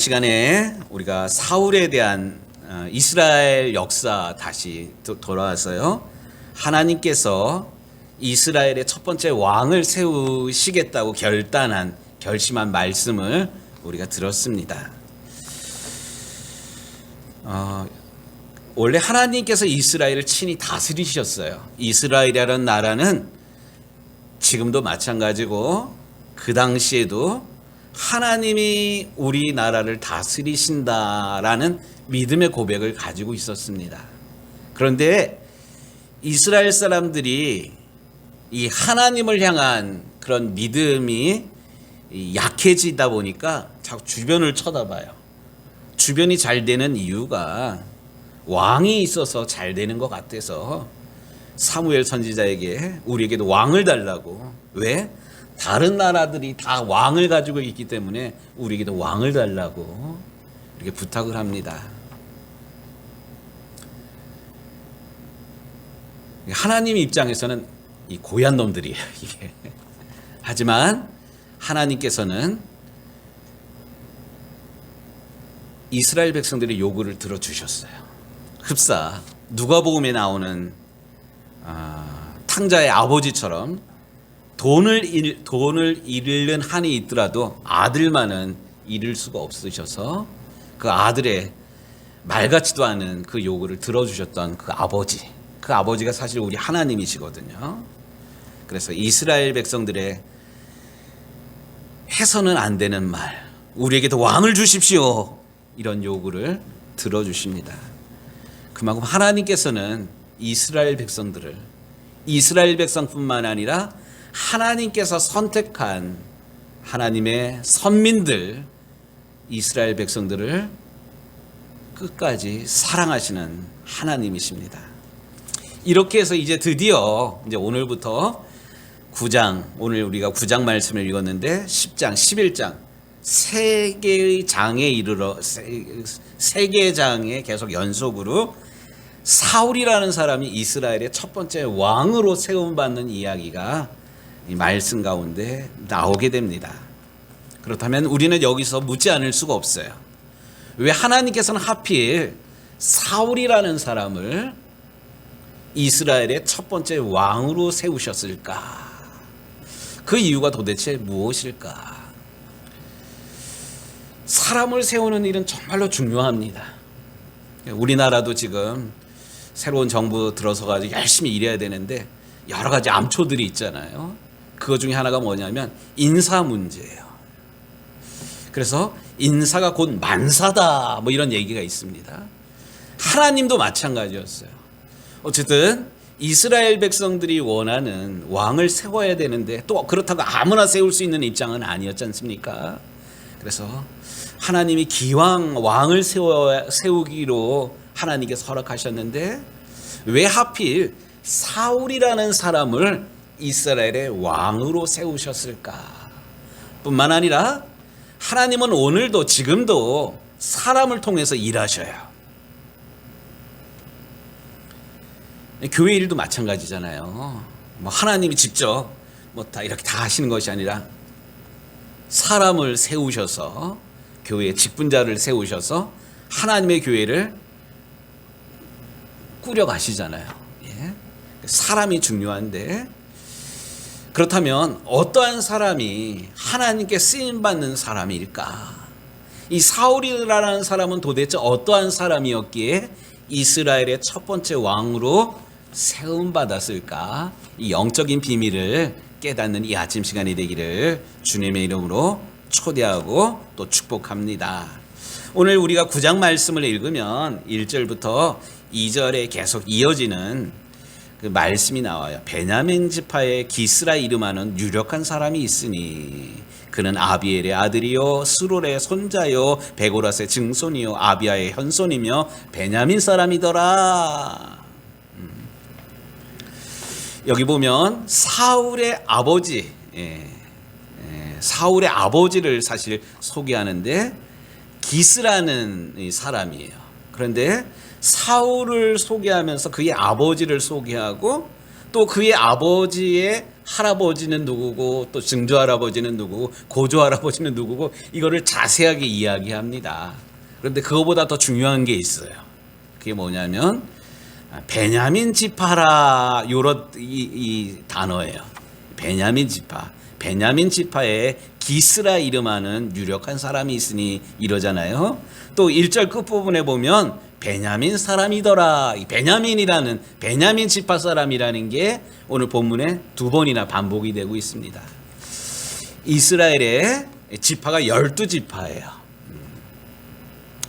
시간에 우리가 사울에 대한 이스라엘 역사 다시 돌아와서요. 하나님께서 이스라엘의 첫 번째 왕을 세우시겠다고 결심한 말씀을 우리가 들었습니다. 원래 하나님께서 이스라엘을 친히 다스리셨어요. 이스라엘이라는 나라는 지금도 마찬가지고 그 당시에도 하나님이 우리나라를 다스리신다라는 믿음의 고백을 가지고 있었습니다. 그런데 이스라엘 사람들이 이 하나님을 향한 그런 믿음이 약해지다 보니까 자꾸 주변을 쳐다봐요. 주변이 잘 되는 이유가 왕이 있어서 잘 되는 것 같아서 사무엘 선지자에게 우리에게도 왕을 달라고. 왜? 다른 나라들이 다 왕을 가지고 있기 때문에 우리에게도 왕을 달라고 이렇게 부탁을 합니다. 하나님 입장에서는 이 고얀 놈들이에요, 이게. 하지만 하나님께서는 이스라엘 백성들의 요구를 들어주셨어요. 흡사 누가복음에 나오는 탕자의 아버지처럼 돈을 잃는 한이 있더라도 아들만은 잃을 수가 없으셔서 그 아들의 말 같지도 않은 그 요구를 들어주셨던 그 아버지가 사실 우리 하나님이시거든요. 그래서 이스라엘 백성들의 해서는 안 되는 말, 우리에게도 왕을 주십시오, 이런 요구를 들어주십니다. 그만큼 하나님께서는 이스라엘 백성뿐만 아니라 하나님께서 선택한 하나님의 선민들, 이스라엘 백성들을 끝까지 사랑하시는 하나님이십니다. 이렇게 해서 이제 드디어 오늘부터 9장, 오늘 우리가 9장 말씀을 읽었는데 10장, 11장 세 개의 장에 이르러 세 개의 장에 계속 연속으로 사울이라는 사람이 이스라엘의 첫 번째 왕으로 세움받는 이야기가 이 말씀 가운데 나오게 됩니다. 그렇다면 우리는 여기서 묻지 않을 수가 없어요. 왜 하나님께서는 하필 사울이라는 사람을 이스라엘의 첫 번째 왕으로 세우셨을까? 그 이유가 도대체 무엇일까? 사람을 세우는 일은 정말로 중요합니다. 우리나라도 지금 새로운 정부 들어서가지고 열심히 일해야 되는데 여러 가지 암초들이 있잖아요. 그거 중에 하나가 뭐냐면 인사 문제예요. 그래서 인사가 곧 만사다, 뭐 이런 얘기가 있습니다. 하나님도 마찬가지였어요. 어쨌든 이스라엘 백성들이 원하는 왕을 세워야 되는데 또 그렇다고 아무나 세울 수 있는 입장은 아니었지 않습니까? 그래서 하나님이 기왕 왕을 세우기로 하나님께서 허락하셨는데 왜 하필 사울이라는 사람을 이스라엘의 왕으로 세우셨을까? 뿐만 아니라 하나님은 오늘도 지금도 사람을 통해서 일하셔요. 교회 일도 마찬가지잖아요. 하나님이 직접 다 이렇게 다 하시는 것이 아니라 사람을 세우셔서, 교회의 직분자를 세우셔서 하나님의 교회를 꾸려가시잖아요. 예? 사람이 중요한데, 그렇다면 어떠한 사람이 하나님께 쓰임받는 사람일까? 이 사울이라는 사람은 도대체 어떠한 사람이었기에 이스라엘의 첫 번째 왕으로 세움받았을까? 이 영적인 비밀을 깨닫는 이 아침 시간이 되기를 주님의 이름으로 초대하고 또 축복합니다. 오늘 우리가 9장 말씀을 읽으면 1절부터 2절에 계속 이어지는 그 말씀이 나와요. 베냐민 지파의 기스라 이름하는 유력한 사람이 있으니 그는 아비엘의 아들이요 스롤의 손자요 베고라스의 증손이요 아비아의 현손이며 베냐민 사람이더라. 여기 보면 사울의 아버지, 사울의 아버지를 사실 소개하는데 기스라는 사람이에요. 그런데 사울을 소개하면서 그의 아버지를 소개하고 또 그의 아버지의 할아버지는 누구고 또 증조 할아버지는 누구고 고조 할아버지는 누구고 이거를 자세하게 이야기합니다. 그런데 그거보다 더 중요한 게 있어요. 그게 뭐냐면 베냐민 지파라 요런 이 단어예요. 베냐민 지파. 베냐민 지파에 기스라 이름하는 유력한 사람이 있으니 이러잖아요. 또 1절 끝부분에 보면 베냐민 사람이더라. 베냐민이라는 베냐민 지파 사람이라는 게 오늘 본문에 2번이나 반복이 되고 있습니다. 이스라엘의 지파가 12지파예요.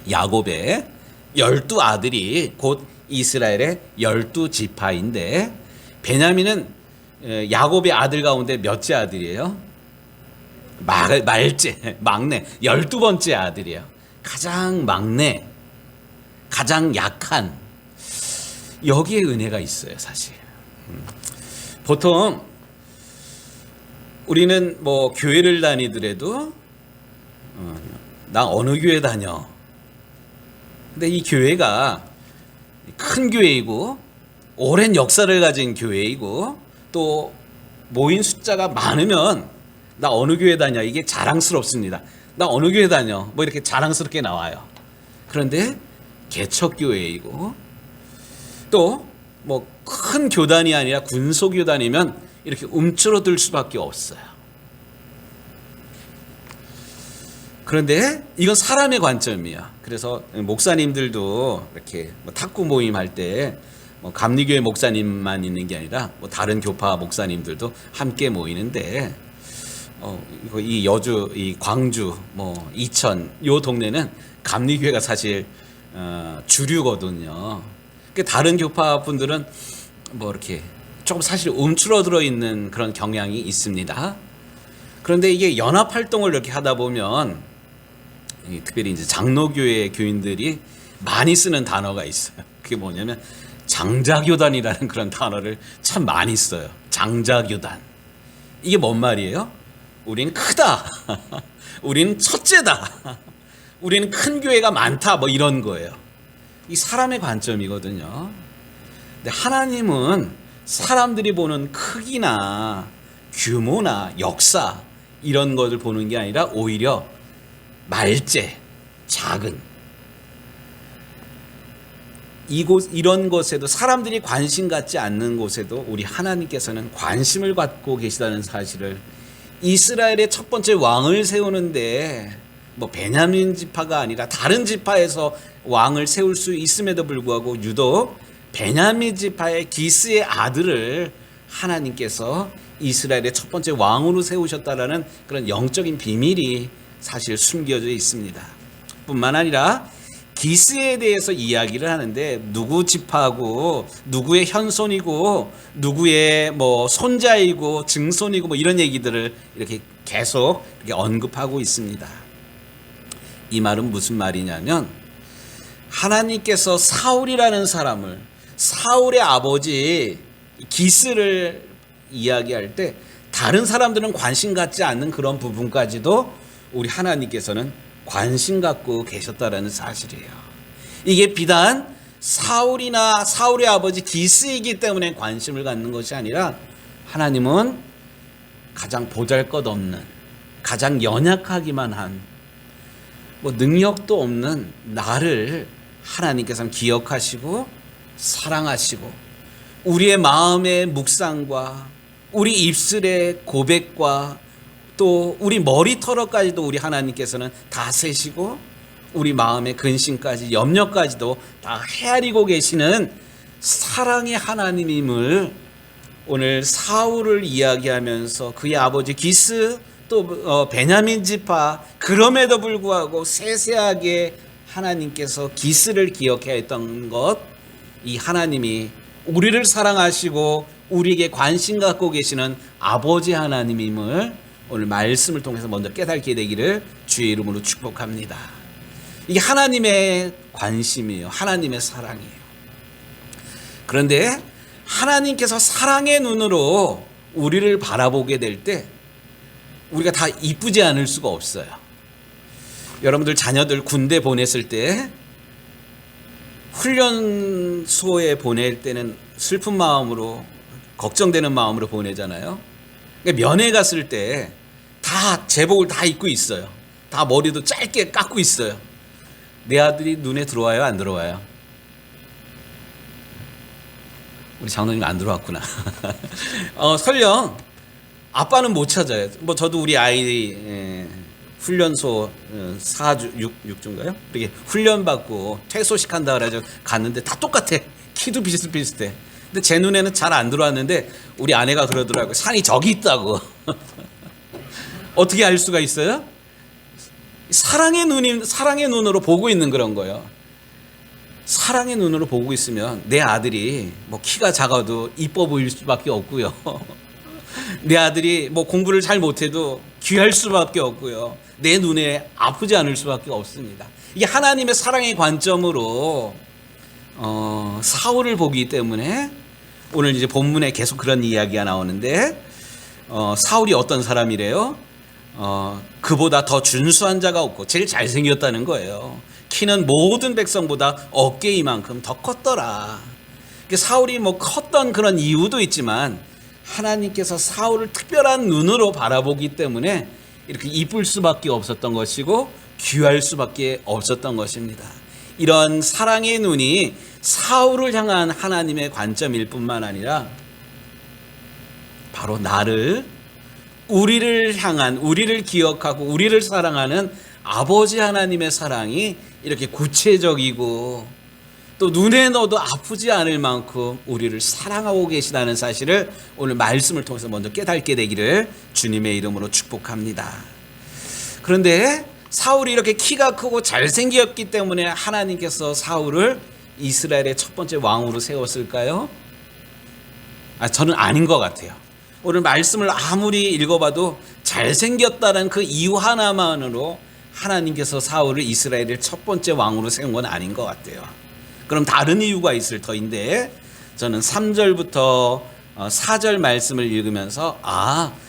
야곱의 12아들이 곧 이스라엘의 12지파인데 베냐민은 야곱의 아들 가운데 몇째 아들이에요? 말째, 막내, 12번째 아들이에요. 가장 막내, 가장 약한, 여기에 은혜가 있어요, 사실. 보통 우리는 뭐 교회를 다니더라도 나 어느 교회 다녀. 근데 이 교회가 큰 교회이고 오랜 역사를 가진 교회이고 또 모인 숫자가 많으면 나 어느 교회 다녀 이게 자랑스럽습니다. 나 어느 교회 다녀 뭐 이렇게 자랑스럽게 나와요. 그런데 개척교회이고 또 뭐 큰 교단이 아니라 군소교단이면 이렇게 움츠러들 수밖에 없어요. 그런데 이건 사람의 관점이야. 그래서 목사님들도 이렇게 뭐 탁구 모임 할 때 뭐 감리교회 목사님만 있는 게 아니라 뭐 다른 교파 목사님들도 함께 모이는데 이 여주, 이 광주, 뭐 이천 요 동네는 감리교회가 사실 주류거든요. 다른 교파 분들은 뭐 이렇게 조금 사실 움츠러들어 있는 그런 경향이 있습니다. 그런데 이게 연합 활동을 이렇게 하다 보면 특별히 이제 장로교회 교인들이 많이 쓰는 단어가 있어요. 그게 뭐냐면 장자교단이라는 그런 단어를 참 많이 써요. 장자교단. 이게 뭔 말이에요? 우린 크다. 우린 첫째다. 우리는 큰 교회가 많다. 뭐 이런 거예요. 이 사람의 관점이거든요. 근데 하나님은 사람들이 보는 크기나 규모나 역사 이런 것을 보는 게 아니라 오히려 말재, 작은 이런 것에도 사람들이 관심 갖지 않는 곳에도 우리 하나님께서는 관심을 갖고 계시다는 사실을 이스라엘의 첫 번째 왕을 세우는데 뭐 베냐민 지파가 아니라 다른 지파에서 왕을 세울 수 있음에도 불구하고 유독 베냐민 지파의 기스의 아들을 하나님께서 이스라엘의 첫 번째 왕으로 세우셨다라는 그런 영적인 비밀이 사실 숨겨져 있습니다. 뿐만 아니라 기스에 대해서 이야기를 하는데 누구 지파고 누구의 현손이고 누구의 뭐 손자이고 증손이고 뭐 이런 얘기들을 이렇게 계속 이렇게 언급하고 있습니다. 이 말은 무슨 말이냐면 하나님께서 사울이라는 사람을 사울의 아버지 기스를 이야기할 때 다른 사람들은 관심 갖지 않는 그런 부분까지도 우리 하나님께서는 관심 갖고 계셨다라는 사실이에요. 이게 비단 사울이나 사울의 아버지 기스이기 때문에 관심을 갖는 것이 아니라 하나님은 가장 보잘것없는 가장 연약하기만 한 뭐 능력도 없는 나를 하나님께서는 기억하시고 사랑하시고 우리의 마음의 묵상과 우리 입술의 고백과 또 우리 머리털어까지도 우리 하나님께서는 다 세시고 우리 마음의 근심까지 염려까지도 다 헤아리고 계시는 사랑의 하나님임을 오늘 사울을 이야기하면서 그의 아버지 기스 또 베냐민 지파 그럼에도 불구하고 세세하게 하나님께서 기스를 기억해야 했던 것, 이 하나님이 우리를 사랑하시고 우리에게 관심 갖고 계시는 아버지 하나님임을 오늘 말씀을 통해서 먼저 깨닫게 되기를 주의 이름으로 축복합니다. 이게 하나님의 관심이에요. 하나님의 사랑이에요. 그런데 하나님께서 사랑의 눈으로 우리를 바라보게 될 때 우리가 다 이쁘지 않을 수가 없어요. 여러분들 자녀들 군대 보냈을 때 훈련소에 보낼 때는 슬픈 마음으로 걱정되는 마음으로 보내잖아요. 그러니까 면회 갔을 때 다 제복을 다 입고 있어요. 다 머리도 짧게 깎고 있어요. 내 아들이 눈에 들어와요, 안 들어와요? 우리 장로님 안 들어왔구나. 설령 아빠는 못 찾아요. 뭐 저도 우리 아이 훈련소 4주 6주인가요? 이렇게 훈련 받고 퇴소식 한다 그래서 갔는데 다 똑같아. 키도 비슷비슷해. 근데 제 눈에는 잘 안 들어왔는데 우리 아내가 그러더라고요. 산이 저기 있다고. 어떻게 알 수가 있어요? 사랑의 눈으로 보고 있는 그런 거예요. 사랑의 눈으로 보고 있으면 내 아들이 뭐 키가 작아도 이뻐 보일 수밖에 없고요. 내 아들이 뭐 공부를 잘 못해도 귀할 수밖에 없고요. 내 눈에 아프지 않을 수밖에 없습니다. 이게 하나님의 사랑의 관점으로 사울을 보기 때문에 오늘 이제 본문에 계속 그런 이야기가 나오는데 사울이 어떤 사람이래요? 그보다 더 준수한 자가 없고 제일 잘생겼다는 거예요. 키는 모든 백성보다 어깨 이만큼 더 컸더라. 사울이 뭐 컸던 그런 이유도 있지만 하나님께서 사울을 특별한 눈으로 바라보기 때문에 이렇게 이쁠 수밖에 없었던 것이고 귀할 수밖에 없었던 것입니다. 이런 사랑의 눈이 사울을 향한 하나님의 관점일 뿐만 아니라 바로 나를, 우리를 향한, 우리를 기억하고 우리를 사랑하는 아버지 하나님의 사랑이 이렇게 구체적이고 또 눈에 넣어도 아프지 않을 만큼 우리를 사랑하고 계시다는 사실을 오늘 말씀을 통해서 먼저 깨닫게 되기를 주님의 이름으로 축복합니다. 그런데 사울이 이렇게 키가 크고 잘생겼기 때문에 하나님께서 사울을 이스라엘의 첫 번째 왕으로 세웠을까요? 저는 아닌 것 같아요. 오늘 말씀을 아무리 읽어봐도 잘생겼다는 그 이유 하나만으로 하나님께서 사울을 이스라엘의 첫 번째 왕으로 세운 건 아닌 것 같아요. 그럼 다른 이유가 있을 터인데 저는 3절부터 4절 말씀을 읽으면서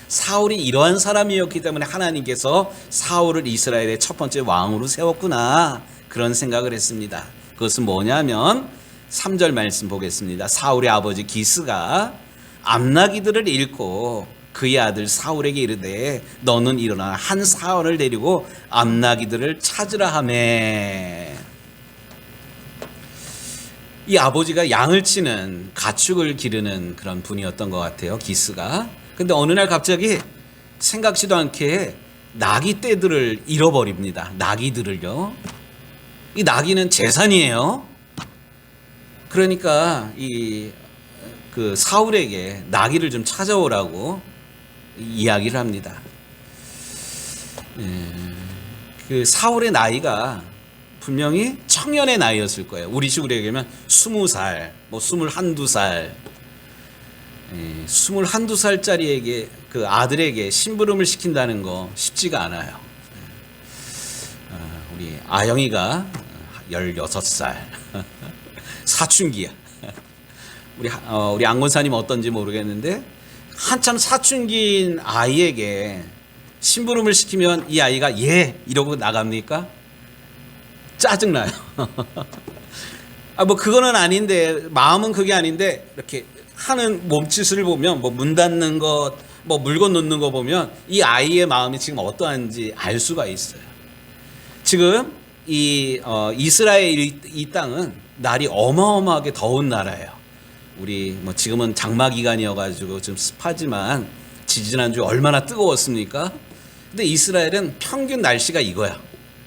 사울이 이러한 사람이었기 때문에 하나님께서 사울을 이스라엘의 첫 번째 왕으로 세웠구나, 그런 생각을 했습니다. 그것은 뭐냐면 3절 말씀 보겠습니다. 사울의 아버지 기스가 암나기들을 잃고 그의 아들 사울에게 이르되 너는 일어나 한 사원을 데리고 암나기들을 찾으라 하매. 이 아버지가 양을 치는, 가축을 기르는 그런 분이었던 것 같아요, 기스가. 근데 어느 날 갑자기 생각지도 않게 나귀 떼들을 잃어버립니다. 나귀들을요. 이 나귀는 재산이에요. 그러니까 그 사울에게 나귀를 좀 찾아오라고 이야기를 합니다. 그 사울의 나이가 분명히 청년의 나이였을 거예요. 우리 식으로 얘기하면 20살, 뭐 21살. 21살짜리에게, 그 아들에게 심부름을 시킨다는 거 쉽지가 않아요. 우리 아영이가 16살. 사춘기야. 우리 안권사님 어떤지 모르겠는데 한참 사춘기인 아이에게 심부름을 시키면 이 아이가 예 이러고 나갑니까? 짜증나요. 뭐 그거는 아닌데, 마음은 그게 아닌데 이렇게 하는 몸짓을 보면 뭐 문 닫는 것, 뭐 물건 놓는 거 보면 이 아이의 마음이 지금 어떠한지 알 수가 있어요. 지금 이스라엘 이 땅은 날이 어마어마하게 더운 나라예요. 우리 뭐 지금은 장마 기간이어가지고 좀 습하지만 지지난주 얼마나 뜨거웠습니까? 근데 이스라엘은 평균 날씨가 이거야.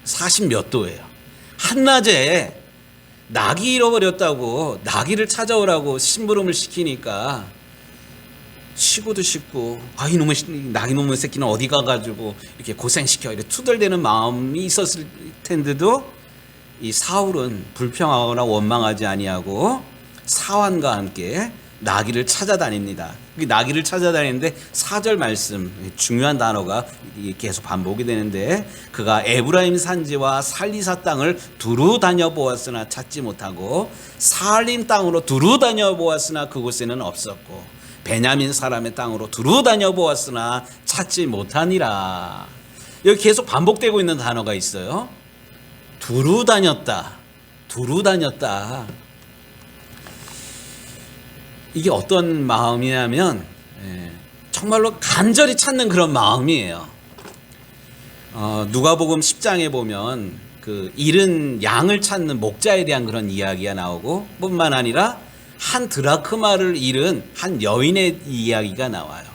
40 몇 도예요. 한낮에 나귀 잃어버렸다고 나귀를 찾아오라고 심부름을 시키니까 쉬고도 싶고, 이놈의 나귀 놈의 새끼는 어디 가가지고 이렇게 고생시켜, 이렇게 투덜대는 마음이 있었을 텐데도 이 사울은 불평하거나 원망하지 아니하고 사환과 함께 나귀를 찾아다닙니다. 나귀를 찾아다니는데 4절 말씀, 중요한 단어가 계속 반복이 되는데, 그가 에브라임 산지와 살리사 땅을 두루 다녀보았으나 찾지 못하고 살림 땅으로 두루 다녀보았으나 그곳에는 없었고 베냐민 사람의 땅으로 두루 다녀보았으나 찾지 못하니라. 여기 계속 반복되고 있는 단어가 있어요. 두루 다녔다, 두루 다녔다. 이게 어떤 마음이냐면 정말로 간절히 찾는 그런 마음이에요. 누가복음 10장에 보면 그 잃은 양을 찾는 목자에 대한 그런 이야기가 나오고, 뿐만 아니라 한 드라크마를 잃은 한 여인의 이야기가 나와요.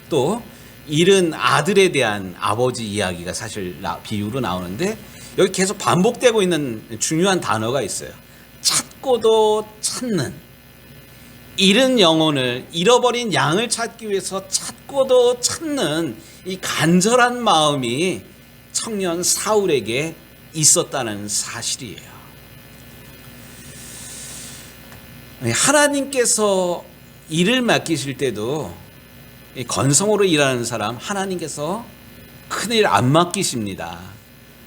또 잃은 아들에 대한 아버지 이야기가 사실 비유로 나오는데, 여기 계속 반복되고 있는 중요한 단어가 있어요. 찾고도 찾는, 잃은 영혼을, 잃어버린 양을 찾기 위해서 찾고도 찾는 이 간절한 마음이 청년 사울에게 있었다는 사실이에요. 하나님께서 일을 맡기실 때도 건성으로 일하는 사람 하나님께서 큰일 안 맡기십니다.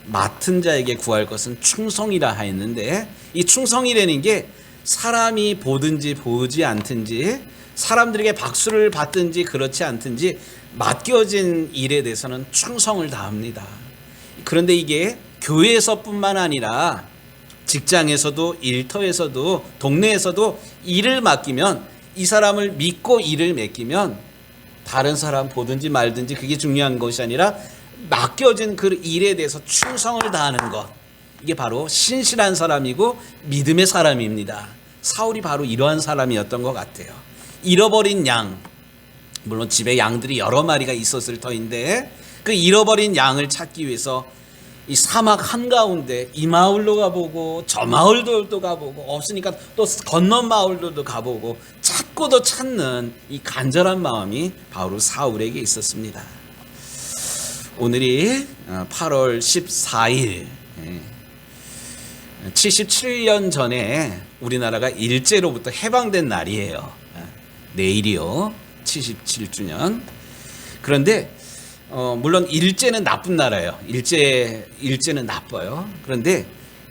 맡은 자에게 구할 것은 충성이라 하였는데, 이 충성이라는 게 사람이 보든지 보지 않든지, 사람들에게 박수를 받든지 그렇지 않든지 맡겨진 일에 대해서는 충성을 다합니다. 그런데 이게 교회에서뿐만 아니라 직장에서도, 일터에서도, 동네에서도 일을 맡기면, 이 사람을 믿고 일을 맡기면 다른 사람 보든지 말든지 그게 중요한 것이 아니라 맡겨진 그 일에 대해서 충성을 다하는 것, 이게 바로 신실한 사람이고 믿음의 사람입니다. 사울이 바로 이러한 사람이었던 것 같아요. 잃어버린 양, 물론 집에 양들이 여러 마리가 있었을 터인데, 그 잃어버린 양을 찾기 위해서 이 사막 한가운데 이 마을로 가보고 저 마을도 가보고, 없으니까 또 건너 마을도 가보고, 찾고도 찾는 이 간절한 마음이 바로 사울에게 있었습니다. 오늘이 8월 14일, 77년 전에 우리나라가 일제로부터 해방된 날이에요. 내일이요, 77주년. 그런데 물론 일제는 나쁜 나라예요. 일제는 나빠요. 그런데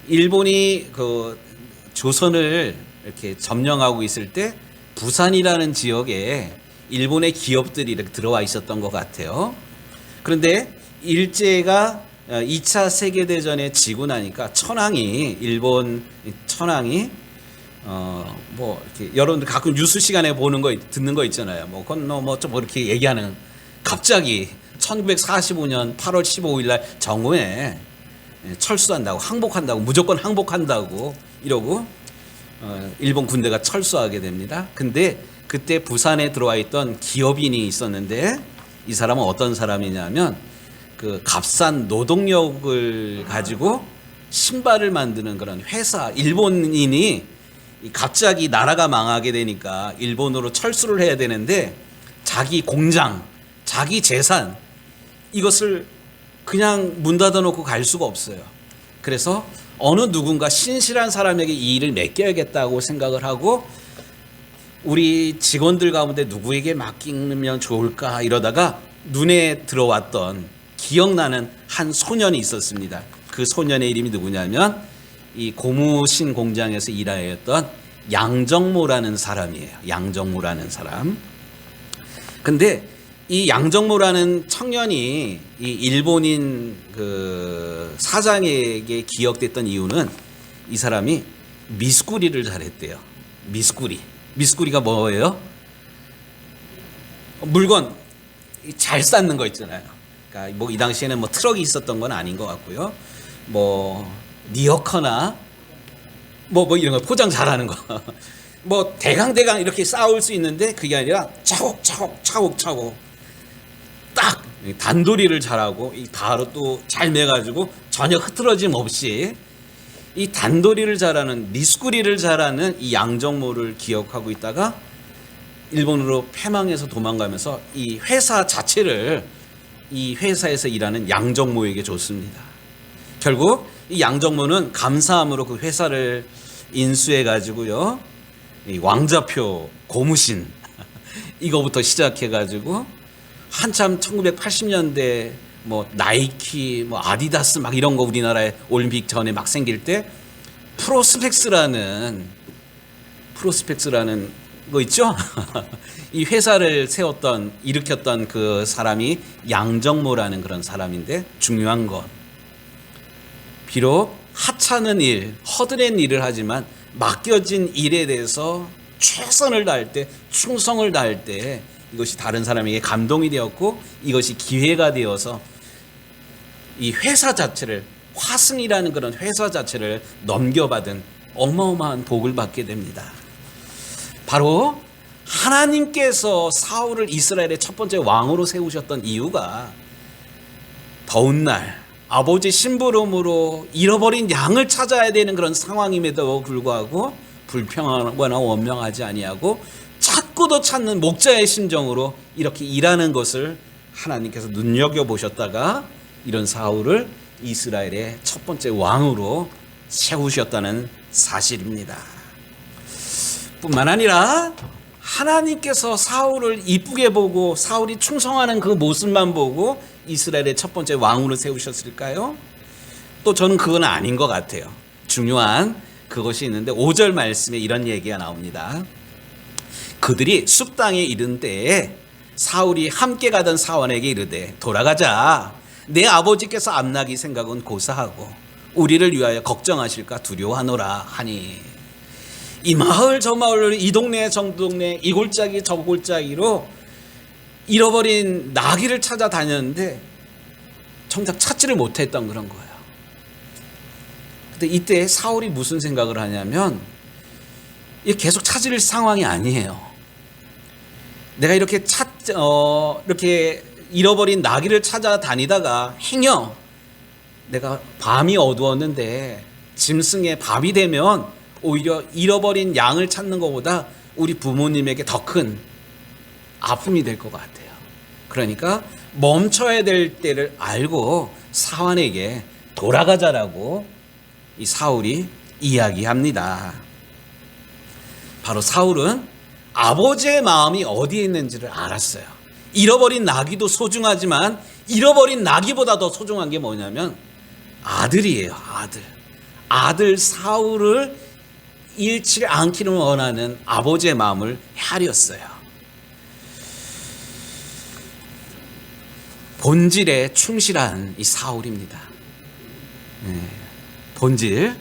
일본이 그 조선을 이렇게 점령하고 있을 때 부산이라는 지역에 일본의 기업들이 이렇게 들어와 있었던 것 같아요. 그런데 일제가 2차 세계대전에 지고 나니까 일본 천황이 뭐 이렇게 여러분들 가끔 뉴스 시간에 보는 거, 듣는 거 있잖아요. 뭐 건너 뭐 좀 이렇게 얘기하는, 갑자기 1945년 8월 15일 날 정오에 철수한다고, 항복한다고, 무조건 항복한다고 이러고 일본 군대가 철수하게 됩니다. 근데 그때 부산에 들어와 있던 기업인이 있었는데, 이 사람은 어떤 사람이냐면 그 값싼 노동력을 가지고 신발을 만드는 그런 회사, 일본인이 갑자기 나라가 망하게 되니까 일본으로 철수를 해야 되는데, 자기 공장, 자기 재산, 이것을 그냥 문 닫아놓고 갈 수가 없어요. 그래서 어느 누군가 신실한 사람에게 이 일을 맡겨야겠다고 생각을 하고, 우리 직원들 가운데 누구에게 맡기면 좋을까 이러다가 눈에 들어왔던, 기억나는 한 소년이 있었습니다. 그 소년의 이름이 누구냐면 이 고무신 공장에서 일하였던 양정모라는 사람이에요. 양정모라는 사람. 근데 이 양정모라는 청년이 이 일본인 그 사장에게 기억됐던 이유는, 이 사람이 미스구리를 잘했대요. 미스구리가 뭐예요? 물건 잘 쌓는 거 있잖아요. 그러니까 뭐 이 당시에는 뭐 트럭이 있었던 건 아닌 것 같고요. 뭐 니어커나 뭐 이런 거 포장 잘하는 거. 뭐 대강 이렇게 쌓을 수 있는데, 그게 아니라 차곡차곡 딱 단도리를 잘하고, 이 바로 또 잘 매가지고 전혀 흐트러짐 없이 이 단도리를 잘하는, 미스구리를 잘하는 이 양정모를 기억하고 있다가 일본으로 패망해서 도망가면서 이 회사 자체를 이 회사에서 일하는 양정모에게 줬습니다. 결국 이 양정모는 감사함으로 그 회사를 인수해 가지고요, 이 왕자표, 고무신 이거부터 시작해 가지고 한참 1980년대 뭐 나이키, 뭐 아디다스 막 이런 거 우리나라에 올림픽 전에 막 생길 때 프로스펙스라는 거 있죠? 이 회사를 일으켰던 그 사람이 양정모라는 그런 사람인데, 중요한 건 비록 하찮은 일, 허드렛 일을 하지만 맡겨진 일에 대해서 최선을 다할 때, 충성을 다할 때 이것이 다른 사람에게 감동이 되었고 이것이 기회가 되어서 이 회사 자체를, 화승이라는 그런 회사 자체를 넘겨받은 어마어마한 복을 받게 됩니다. 바로 하나님께서 사울을 이스라엘의 첫 번째 왕으로 세우셨던 이유가 더운 날 아버지 심부름으로 잃어버린 양을 찾아야 되는 그런 상황임에도 불구하고 불평하거나 원망하지 아니하고 찾고도 찾는 목자의 심정으로 이렇게 일하는 것을 하나님께서 눈여겨보셨다가 이런 사울을 이스라엘의 첫 번째 왕으로 세우셨다는 사실입니다. 뿐만 아니라 하나님께서 사울을 이쁘게 보고 사울이 충성하는 그 모습만 보고 이스라엘의 첫 번째 왕으로 세우셨을까요? 또 저는 그건 아닌 것 같아요. 중요한 그것이 있는데 5절 말씀에 이런 얘기가 나옵니다. 그들이 숲 땅에 이른 때에 사울이 함께 가던 사원에게 이르되 돌아가자. 내 아버지께서 암나기 생각은 고사하고 우리를 위하여 걱정하실까 두려워하노라 하니, 이 마을 저 마을, 이 동네 저 동네, 이 골짜기 저 골짜기로 잃어버린 나귀를 찾아다녔는데 정작 찾지를 못했던 그런 거예요. 근데 이때 사울이 무슨 생각을 하냐면 계속 찾을 상황이 아니에요. 내가 이렇게 이렇게 잃어버린 나귀를 찾아다니다가 행여 내가 밤이 어두웠는데 짐승의 밥이 되면 오히려 잃어버린 양을 찾는 것보다 우리 부모님에게 더 큰 아픔이 될 것 같아요. 그러니까 멈춰야 될 때를 알고 사환에게 돌아가자라고 이 사울이 이야기합니다. 바로 사울은 아버지의 마음이 어디에 있는지를 알았어요. 잃어버린 나귀도 소중하지만 잃어버린 나귀보다 더 소중한 게 뭐냐면 아들이에요. 아들 사울을 잃지 않기를 원하는 아버지의 마음을 헤아렸어요. 본질에 충실한 이 사울입니다. 본질,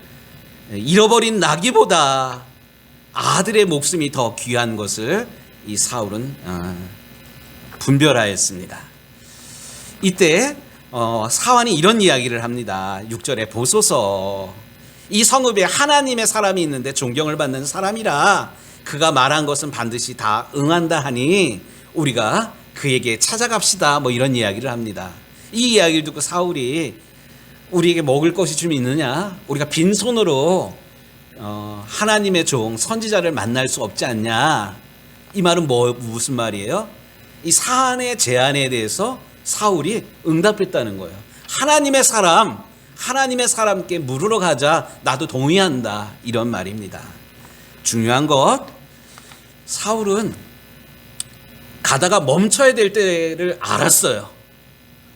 잃어버린 나귀보다 아들의 목숨이 더 귀한 것을 이 사울은 분별하였습니다. 이때 사환이 이런 이야기를 합니다. 6절에 보소서, 이 성읍에 하나님의 사람이 있는데 존경을 받는 사람이라 그가 말한 것은 반드시 다 응한다 하니 우리가 그에게 찾아갑시다. 뭐 이런 이야기를 합니다. 이 이야기를 듣고 사울이 우리에게 먹을 것이 좀 있느냐? 우리가 빈손으로 하나님의 종 선지자를 만날 수 없지 않냐? 이 말은 무슨 말이에요? 이 사안의 제안에 대해서 사울이 응답했다는 거예요. 하나님의 사람께 물으러 가자. 나도 동의한다. 이런 말입니다. 중요한 것, 사울은 가다가 멈춰야 될 때를 알았어요.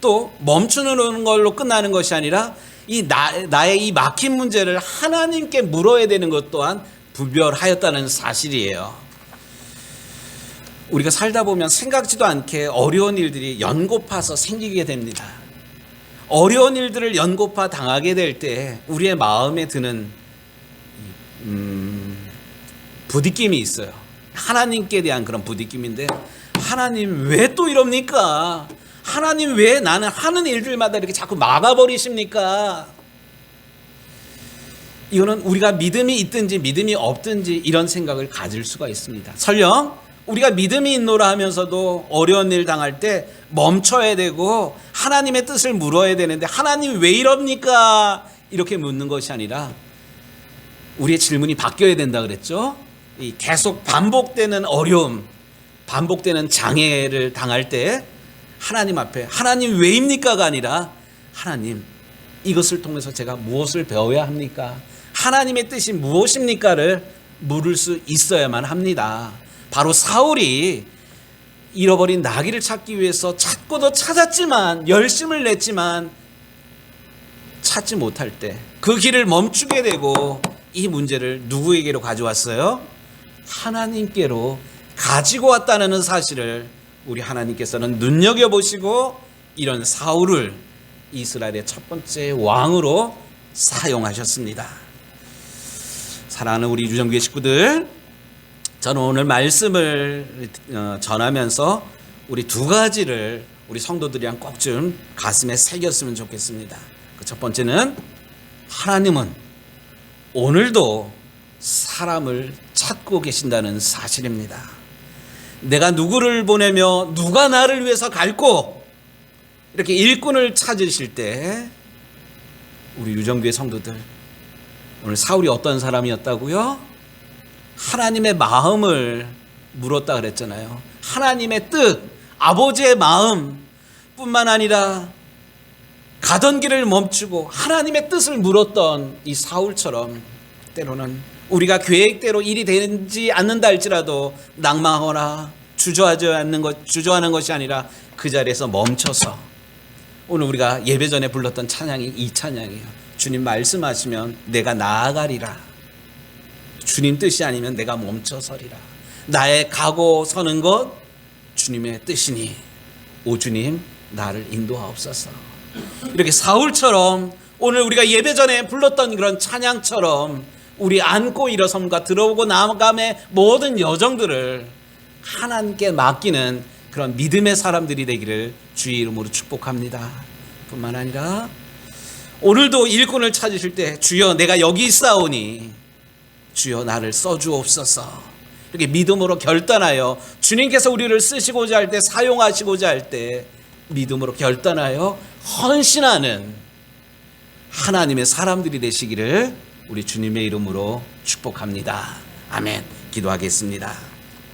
또 멈추는 걸로 끝나는 것이 아니라 나의 이 막힌 문제를 하나님께 물어야 되는 것 또한 분별하였다는 사실이에요. 우리가 살다 보면 생각지도 않게 어려운 일들이 연고파서 생기게 됩니다. 어려운 일들을 연고파 당하게 될 때 우리의 마음에 드는 부딪힘이 있어요. 하나님께 대한 그런 부딪힘인데, 하나님 왜 또 이럽니까? 하나님 왜 나는 하는 일들마다 이렇게 자꾸 막아버리십니까? 이거는 우리가 믿음이 있든지 믿음이 없든지 이런 생각을 가질 수가 있습니다. 설령 우리가 믿음이 있노라 하면서도 어려운 일 당할 때 멈춰야 되고 하나님의 뜻을 물어야 되는데, 하나님 왜 이럽니까? 이렇게 묻는 것이 아니라 우리의 질문이 바뀌어야 된다 그랬죠. 이 계속 반복되는 어려움, 반복되는 장애를 당할 때 하나님 앞에 하나님 왜입니까가 아니라 하나님 이것을 통해서 제가 무엇을 배워야 합니까? 하나님의 뜻이 무엇입니까를 물을 수 있어야만 합니다. 바로 사울이 잃어버린 나귀를 찾기 위해서 찾고도 찾았지만, 열심을 냈지만 찾지 못할 때 그 길을 멈추게 되고 이 문제를 누구에게로 가져왔어요? 하나님께로 가지고 왔다는 사실을 우리 하나님께서는 눈여겨보시고 이런 사울을 이스라엘의 첫 번째 왕으로 사용하셨습니다. 사랑하는 우리 유정교회 식구들, 저는 오늘 말씀을 전하면서 우리 두 가지를 우리 성도들이랑 꼭 좀 가슴에 새겼으면 좋겠습니다. 그 첫 번째는 하나님은 오늘도 사람을 찾고 계신다는 사실입니다. 내가 누구를 보내며 누가 나를 위해서 갈고 이렇게 일꾼을 찾으실 때 우리 유정교회 성도들, 오늘 사울이 어떤 사람이었다고요? 하나님의 마음을 물었다 그랬잖아요. 하나님의 뜻, 아버지의 마음 뿐만 아니라 가던 길을 멈추고 하나님의 뜻을 물었던 이 사울처럼 때로는 우리가 계획대로 일이 되지 않는다 할지라도 낭망하거나 주저하는 것이 아니라 그 자리에서 멈춰서, 오늘 우리가 예배 전에 불렀던 찬양이 이 찬양이에요. 주님 말씀하시면 내가 나아가리라. 주님 뜻이 아니면 내가 멈춰서리라. 나의 가고 서는 것 주님의 뜻이니 오 주님 나를 인도하옵소서. 이렇게 사울처럼 오늘 우리가 예배 전에 불렀던 그런 찬양처럼 우리 안고 일어섬과 들어오고 나감의 모든 여정들을 하나님께 맡기는 그런 믿음의 사람들이 되기를 주의 이름으로 축복합니다. 뿐만 아니라 오늘도 일꾼을 찾으실 때 주여 내가 여기 있사오니 주여 나를 써주옵소서. 이렇게 믿음으로 결단하여 주님께서 우리를 쓰시고자 할 때, 사용하시고자 할 때 믿음으로 결단하여 헌신하는 하나님의 사람들이 되시기를 우리 주님의 이름으로 축복합니다. 아멘. 기도하겠습니다.